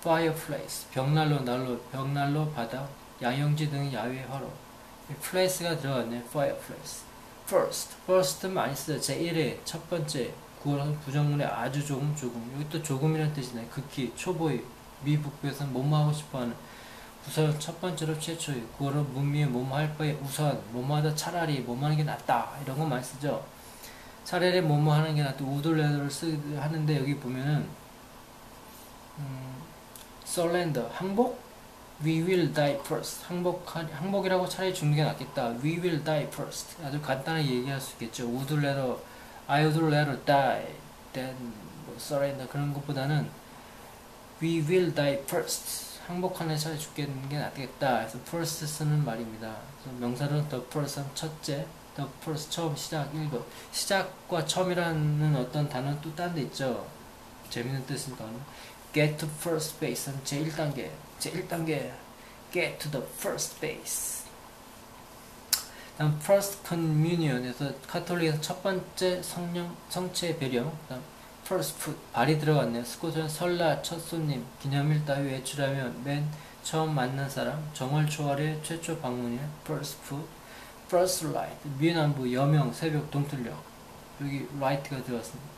fireplace. 벽난로, 바다, 양용지 등의 야외 화로. place가 들어갔네. fireplace. first 많이 쓰죠. 제1회, 첫 번째. 구어로는 부정문의 아주 조금. 여기 또 조금이라는 뜻이네. 극히, 초보의. 미 북부에서는 뭐뭐 하고 싶어하는. 우선 첫 번째로 최초의. 구어로 문미에 뭐뭐 할 바에 우선, 뭐뭐 하다 차라리, 뭐뭐 하는 게 낫다. 이런 거 많이 쓰죠. 차라리 뭐뭐 하는 게 낫다. 우둘레더를 하는데 여기 보면은 surrender, 항복? We will die first. 항복이라고 차라리 죽는 게 낫겠다. We will die first. 아주 간단하게 얘기할 수 있겠죠. 우둘레더 I would rather die than 뭐 surrender 그런 것보다는 we will die first. 항복하는 차라리 죽겠는 게 낫겠다. 그래서 first 쓰는 말입니다. 그래서 명사는 the first 첫째, the first 처음 시작 1번. 시작과 처음이라는 어떤 단어는 또 딴 데 있죠. 재밌는 뜻이니까 get to first base는 제1단계 get to the first base. 다음 first communion에서 카톨릭에서 첫 번째 성체 배령. 다음 first food 발이 들어갔네요. 스코트는 설날 첫 손님 기념일 따위 외출하면 맨 처음 만난 사람 정월 초월의 최초 방문일 first food. first light 미남부 여명 새벽 동틀력 여기 light가 들어갔습니다.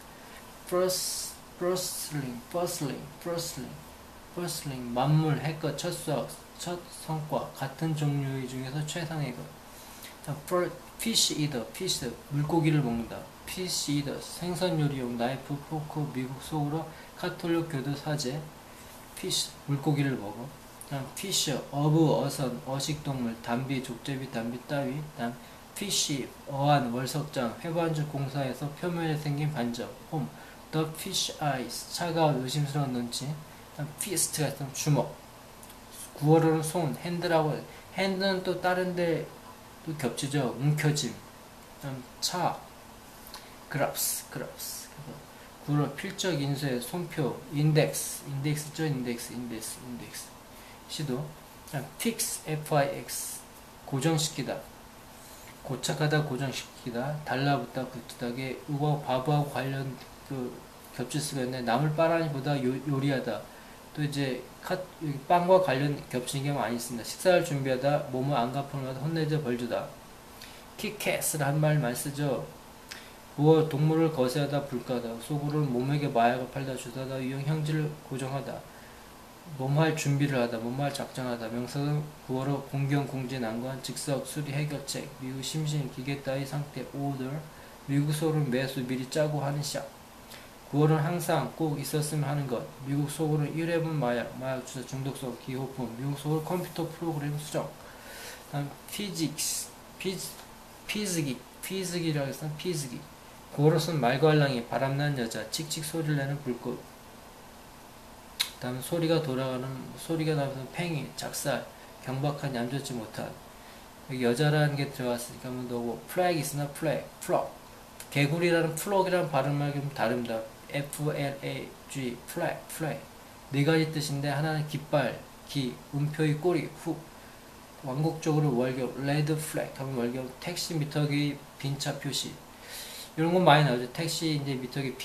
firstling 만물 해껏 첫 수학 첫 성과 같은 종류 중에서 최상의 것. fish eater fish 물고기를 먹는다. fish eater 생선 요리용 나이프 포크 미국 속으로 카톨릭 교도 사제 fish 물고기를 먹어. 다음 fisher 어부 어선 어식동물 담비 족제비 담비 따위. 다음 fish 어안 월석장 회관주 공사에서 표면에 생긴 반점 홈 the fish eyes 차가운 의심스러운 눈치. 다음 fist 같은 주먹 구어로는 손 핸드라고 핸드는 또 다른데 또 겹치죠. 움켜짐. 다음 차 그랍스 구로 필적 인쇄 손표 인덱스죠. 인덱스 시도. 다음 fix fix 고정시키다 고착하다 고정시키다 달라붙다 붙다게 우와 바보하고 관련 그 겹칠 수가 있네. 남을 빠라니보다 요리하다. 또 이제 빵과 관련 겹치는 게 많이 있습니다. 식사를 준비하다 몸을 안 갚으면 혼내자 벌주다. 킥캐스를 한 말 많이 쓰죠. 구어 동물을 거세하다 불가다 속으로는 몸에게 마약을 팔다 주다다 유형 형질을 고정하다 몸할 준비를 하다 몸할 작정하다. 명사는 구어로 공경 공지 난관 즉석 수리 해결책 미국 심신 기계 따위 상태 order 미국 속으로는 매수 미리 짜고 하는 샷. 구어는 항상 꼭 있었으면 하는 것. 미국 속으로는 1회분 마약 주사 중독성 기호품 미국 속으로 컴퓨터 프로그램 수정. 다음 피즈기라고 해서 피즈기 구어로서는 말괄량이 바람난 여자 칙칙 소리를 내는 불꽃. 다음 소리가 나면서 팽이 작살 경박한 얌전치 못한 여기 여자라는 게 들어갔으니까 한번 더고 플래그 있으나 플래그 개구리라는 플럭이라는 발음을 좀 다릅니다. FLAG 플래그 네 가지 뜻인데 하나는 깃발 음표의 꼬리 완곡적으로 월겹 레드 플래그 하면 월겹 택시 미터기 빈차 표시 이런 건 많이 나오죠. 택시 이제 미터기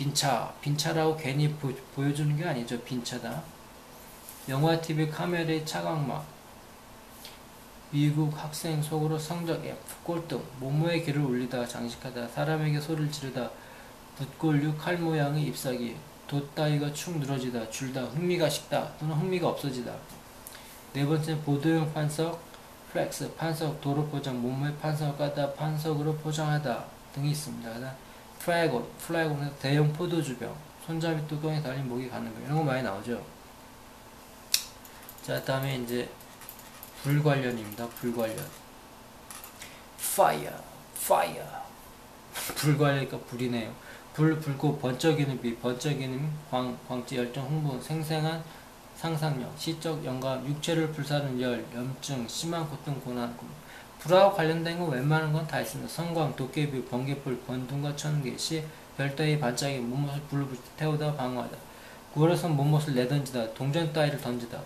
빈차라고 괜히 보여주는 게 아니죠. 빈차다. 영화 TV 카메라의 차광막 미국 학생 속으로 성적 F 꼴등 모모의 귀를 울리다 장식하다 사람에게 소리를 지르다 붓골류 칼 모양의 잎사귀 돛따위가 축 늘어지다 줄다 흥미가 식다 또는 흥미가 없어지다. 네 번째는 보도용 판석 플렉스 판석 도로 포장 모모의 판석을 까다 판석으로 포장하다 등이 있습니다. 플래곤에서 대형 포도주병 손잡이 뚜껑에 달린 목이 가는 거 이런 거 많이 나오죠. 자 다음에 이제 불 관련입니다. 불 관련 fire 불 관련이니까 불이네요. 불고 번쩍이는 빛 번쩍이는 광지 열정 흥분 생생한 상상력 시적 영감 육체를 불사르는 열 염증 심한 고통 고난 불하고 관련된 건 웬만한 건 다 있습니다. 성광 도깨비 번개불 번둥과 천개 시 별따위 반짝이 몸못을 불을 태우다 방어하다 구월에선 몸못을 내던지다 동전 따위를 던지다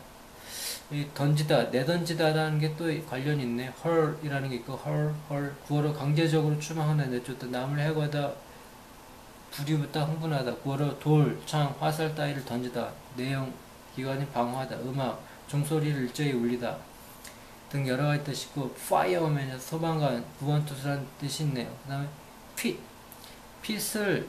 내던지다라는 게 또 관련이 있네. 헐이라는 게 있고 헐 구어로 강제적으로 추방하다 내쫓다 남을 해고하다 불이붙다 흥분하다 구어로 돌, 창, 화살 따위를 던지다 내용 기관이 방어하다 음악 종소리를 일제히 울리다 등 여러가지 뜻이 있고 fireman에서 소방관 구원투수라는 뜻이 있네요. 그 다음에 핏을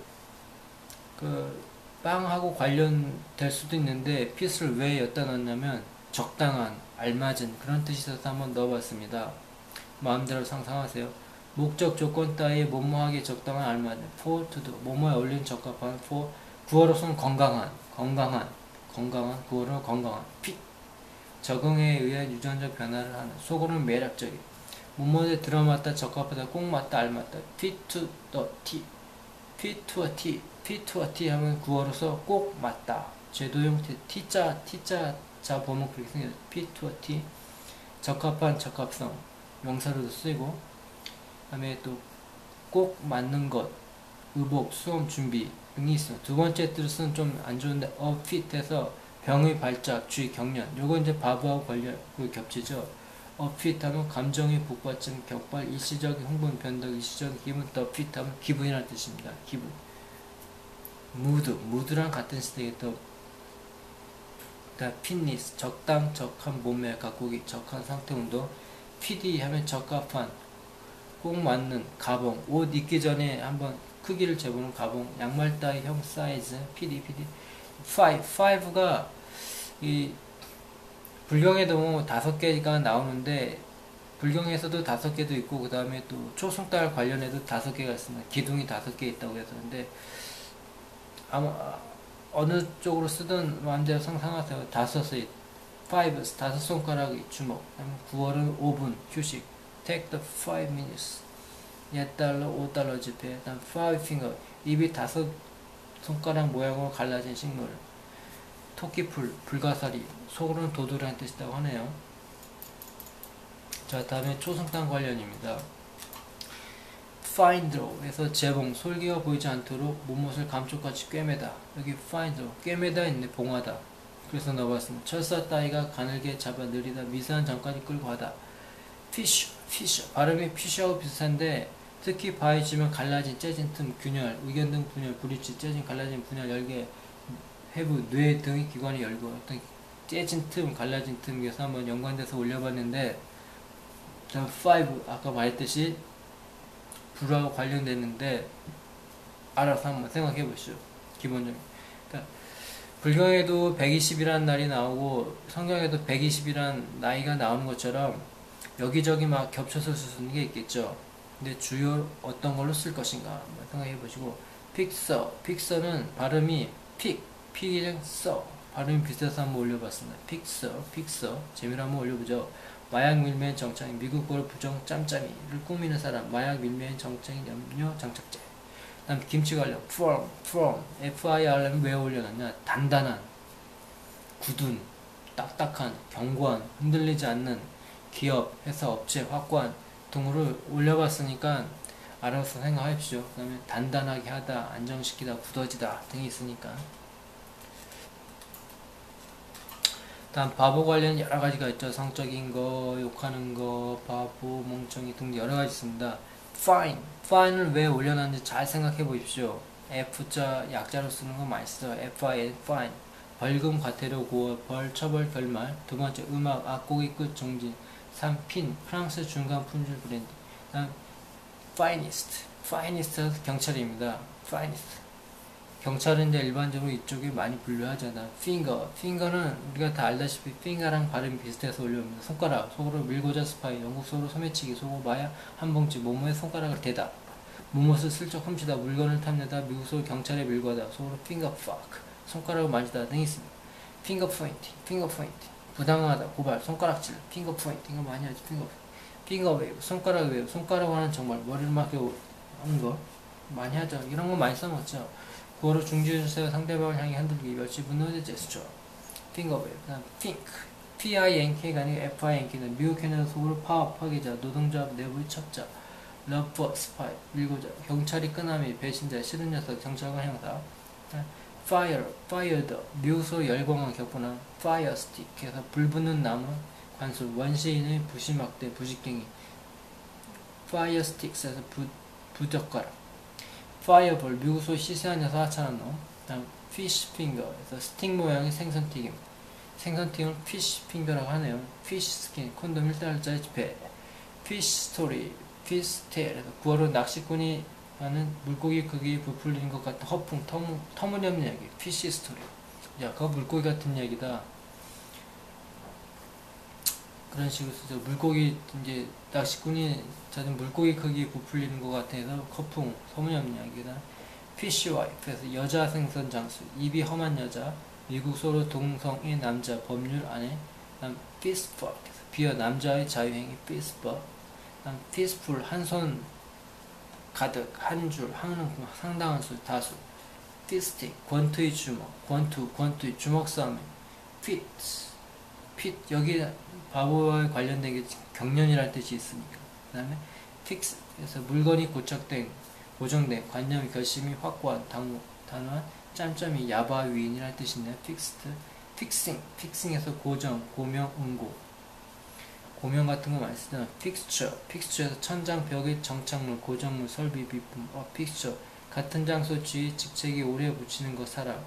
빵하고 관련될 수도 있는데 핏을 왜 여기다 넣었냐면 적당한 알맞은 그런 뜻이 있어서 한번 넣어봤습니다. 마음대로 상상하세요. 목적 조건 따위에 뭐뭐하기 적당한 알맞은 for to do 뭐뭐에 어울리는 적합한 for 구어로서는 건강한 구어로 건강한 fit 적응에 의한 유전적 변화를 하는 속으로는 매력적인 뭐뭐에 들어맞다 적합하다 꼭 맞다 알맞다 fit to the T P2와 T, P2와 T 하면 구어로서 꼭 맞다. 제도용 T자 보면 그렇게 생겨요. P2와 T, 적합한, 적합성, 명사로도 쓰이고, 그 다음에 또 꼭 맞는 것, 의복, 수험 준비 등이 있어요. 두 번째 뜻은 좀 안 좋은데, fit해서 병의 발작, 주의, 경련. 요거 이제 바보하고 겹치죠. fit 하면 감정의 북받침, 격발, 일시적인 흥분, 변덕, 일시적인 기분, 더 fit 하면 기분이라는 뜻입니다. 기분. 무드랑 같은 시대에 fitness, 적당, 적한 몸매 가꾸기, 적한 상태 운동. PD 하면 적합한, 꼭 맞는, 가봉. 옷 입기 전에 한번 크기를 재보는 가봉. 양말 따위 형 사이즈. PD. 5가 이 불경에도 보면 5개가 나오는데, 불경에서도 5개도 있고, 그 다음에 또 초승달 관련해도 5개가 있습니다. 기둥이 5개 있다고 해서. 근데 아마 어느 쪽으로 쓰든 마음대로 상상하세요. 5의 5 손가락의 주먹. 9월은 5분 휴식. Take the 5 minutes. $1, $5 지폐. 다음 5 finger. 입이 5 손가락 모양으로 갈라진 식물. 토끼풀, 불가사리. 속으로는 도둑이라는 뜻이라고 하네요. 자, 다음에 초승달 관련입니다. find에서 재봉, 솔기가 보이지 않도록 몸옷을 감쪽같이 꿰매다. 여기 find, 꿰매다 있네, 봉하다. 그래서 넣어봤습니다. 철사 따위가 가늘게 잡아 느리다, 미세한 점까지 끌고 가다. fish, 발음이 fish하고 비슷한데 특히 바위지면 갈라진, 째진 틈, 균열, 의견 등 분열, 불일치, 째진, 갈라진, 분열, 열개, 해부, 뇌 등의 기관이 열고, 어떤 째진 틈, 갈라진 틈, 위해서 한번 연관돼서 올려봤는데, 다음 5, 아까 말했듯이 불하고 관련됐는데, 알아서 한번 생각해 보시죠. 기본적으로. 그러니까 불경에도 120이라는 날이 나오고, 성경에도 120이라는 나이가 나오는 것처럼, 여기저기 막 겹쳐서 쓰는 게 있겠죠. 근데 주요 어떤 걸로 쓸 것인가 한번 생각해 보시고, 픽서는 발음이 픽이랑 써 발음이 비슷해서 한번 올려봤습니다. 픽서 재미로 한번 올려보죠. 마약 밀매인 정착인 미국어로 부정 짬짬이를 꾸미는 사람, 마약 밀매인 정착인 염료 장착제. 다음 김치 관련 firm FIRM은 왜 올려놨냐? 단단한, 굳은, 딱딱한, 견고한, 흔들리지 않는 기업, 회사, 업체, 확고한 등으로 올려봤으니까 알아서 생각하십시오. 그 다음에 단단하게 하다, 안정시키다, 굳어지다 등이 있으니까. 다음 바보 관련 여러가지가 있죠. 성적인 거, 욕하는 거, 바보, 멍청이 등 여러가지 있습니다. fine을 왜 올려놨는지 잘 생각해 보십시오. F자 약자로 쓰는 거 많이 쓰죠. fine. 벌금, 과태료, 고어, 벌, 처벌, 결말. 두 번째 음악, 악곡의 끝, 종진. 3. 프랑스 중간 품질 브랜드. 다음 finest 경찰입니다. finest. 경찰은 이제 일반적으로 이쪽에 많이 분류하잖아. finger는 우리가 다 알다시피 finger랑 발음이 비슷해서 올려옵니다. 손가락, 속으로 밀고자 스파이, 영국 속으로 소매치기, 속으로 마약 한 봉지, 몸에 손가락을 대다. 무엇을 슬쩍 훔치다, 물건을 탐내다, 미국 속으로 경찰에 밀고하다, 속으로 finger fuck, 손가락을 만지다 등이 있습니다. finger pointing, 부당하다, 고발, 손가락질, finger pointing, 이거 많이 하지. finger wave, 손가락 웨이브, 손가락 하는 정말 머리를 막 하는 거 많이 하죠. 이런 거 많이 써먹죠. 구어로 중지해주세요. 상대방을 향해 흔들기, 멸치, 분노의 제스처. finger wave. 다음 P-I-Nk가 아니고 F-I-Nk는 미국 캐나다 속으로 파괴자, 노동조합 내부의 첩자, love for spy, 밀고자, 경찰이 끄나미, 배신자, 싫은 녀석, 경찰관 형사. fired, 미국 속 열광한 격분한 fire stick, 그래서 불 붙는 나무, 관술, 원시인의 부시막대, 부식갱이. fire sticks에서 부젓가락. 파이어볼, 미국 소 시세한 녀석 하찮은 놈. 다음 피쉬 핑거에서 스틱 모양의 생선튀김. 생선튀김을 피쉬 핑거라고 하네요. 피쉬 스킨, 콘돔 1달러짜리 지폐. 피쉬 스토리, 피쉬 테일에서 구어로 낚시꾼이 하는 물고기 크기 부풀리는 것 같은 허풍, 터무니없는 얘기. 피쉬 스토리. 야, 그거 물고기 같은 얘기다. 그런 식으로 쓰죠. 물고기, 이제, 낚시꾼이 잦은 물고기 크기 부풀리는 것 같아서 허풍, 터무니없는 이야기다. 피쉬 와이프에서 여자 생선 장수, 입이 험한 여자, 미국 소로 동성애 남자, 법률 아내. 다음 피스퍼에서 비어 남자의 자유행위 피스퍼. 다음 피스풀, 한 손 가득, 한 줄, 상당한 수, 다수. 피스틱, 권투의 주먹, 권투의 주먹 싸움에. 핏, 여기 바보와 관련된 게 경련이라는 뜻이 있으니까. 그 다음에 픽스, 그래서 물건이 고정된, 관념이 결심이 확고한, 단호한, 짬짬이 야바 위인이라는 뜻인데요. 픽싱에서 고정, 고명, 응고. 고명 같은 거 많이 쓰잖아. 픽스처에서 천장, 벽의 정착물, 고정물, 설비, 비품. 픽스처. 같은 장소 주위 직책이 오래 붙이는 거, 사람.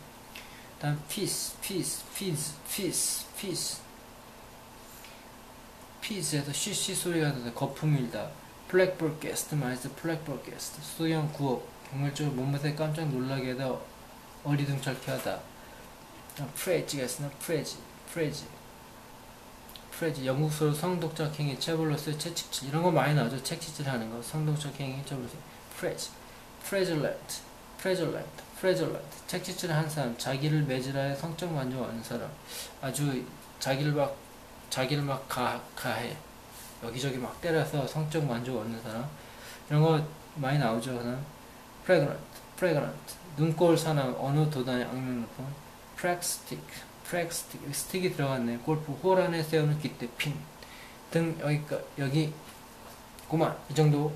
다음 피스에서 쉬쉬 소리가 나서 거품일다. 플렉볼게스트 말해서 플렉볼게스트. 수영, 구업. 경멸적으로 몸에서 깜짝 놀라게 하다. 어리둥절케 하다. 프레지가 있으나 프레지. 영국서로 성독적 행위, 체벌로스, 채찍질. 이런 거 많이 나오죠. 채찍질 하는 거. 성독적 행위, 체벌로스. 프레절랜트. 채찍질을 한 사람, 자기를 매질하여 성적 만족을 얻는 사람. 아주 자기를 막 가해. 여기저기 막 때려서 성적 만족을 얻는 사람. 이런 거 많이 나오죠. 그다음 프레그런트. 눈꼴 사람, 어느 도단의 악명 높은. 프랙스틱. 스틱이 들어갔네. 골프 홀 안에 세우는 깃대, 핀. 등, 여기, 고만. 이 정도.